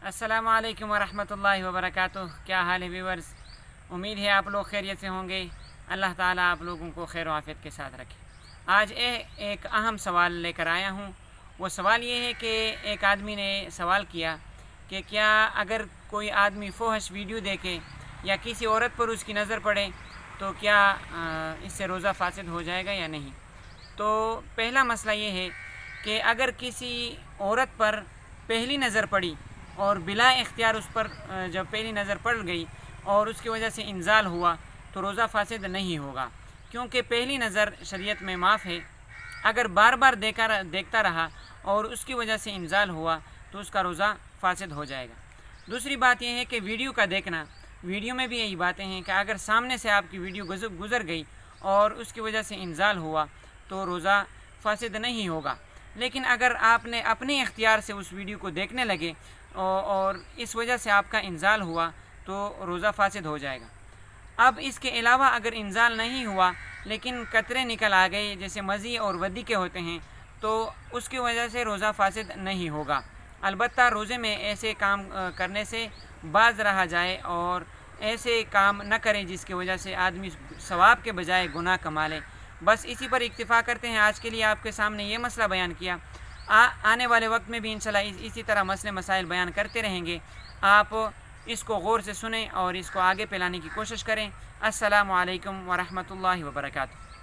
अस्सलामु अलैकुम वरहमतुल्लाहि वबरकातुह। क्या हाल है व्यूवर्स, उम्मीद है आप लोग खैरियत से होंगे। अल्लाह ताला आप लोगों को खैर आफियत के साथ रखे। आज एक अहम सवाल लेकर आया हूँ। वो सवाल ये है कि एक आदमी ने सवाल किया कि क्या अगर कोई आदमी फोहश वीडियो देखे या किसी औरत पर उसकी नज़र पड़े तो क्या इससे रोज़ा फासिद हो जाएगा या नहीं। तो पहला मसला ये है कि अगर किसी औरत पर पहली नज़र पड़ी और बिला इख्तियार उस पर जब पहली नज़र पड़ गई और उसकी वजह से इंजाल हुआ तो रोज़ा फासिद नहीं होगा, क्योंकि पहली नज़र शरीयत में माफ़ है। अगर बार बार देखता रहा और उसकी वजह से इंजाल हुआ तो उसका रोज़ा फासिद हो जाएगा। दूसरी बात यह है कि वीडियो का देखना, वीडियो में भी यही बातें हैं कि अगर सामने से आपकी वीडियो गुज़र गई और उसकी वजह से इंजाल हुआ तो रोज़ा फासिद नहीं होगा। लेकिन अगर आपने अपने इख्तियार से उस वीडियो को देखने लगे और इस वजह से आपका इंजाल हुआ तो रोज़ा फासिद हो जाएगा। अब इसके अलावा अगर इंजाल नहीं हुआ लेकिन कतरे निकल आ गए जैसे मज़ी और वदी के होते हैं तो उसकी वजह से रोज़ा फासिद नहीं होगा। अलबत्ता रोज़े में ऐसे काम करने से बाज रहा जाए और ऐसे काम न करें जिसकी वजह से आदमी सवाब के बजाय गुनाह कमा ले। बस इसी पर इक्तिफ़ा करते हैं। आज के लिए आपके सामने ये मसला बयान किया। आने वाले वक्त में भी इंशाल्लाह इसी तरह मसले मसाइल बयान करते रहेंगे। आप इसको गौर से सुनें और इसको आगे फैलाने की कोशिश करें। अस्सलामु अलैकुम वरहमतुल्लाहि वबरकातुहू।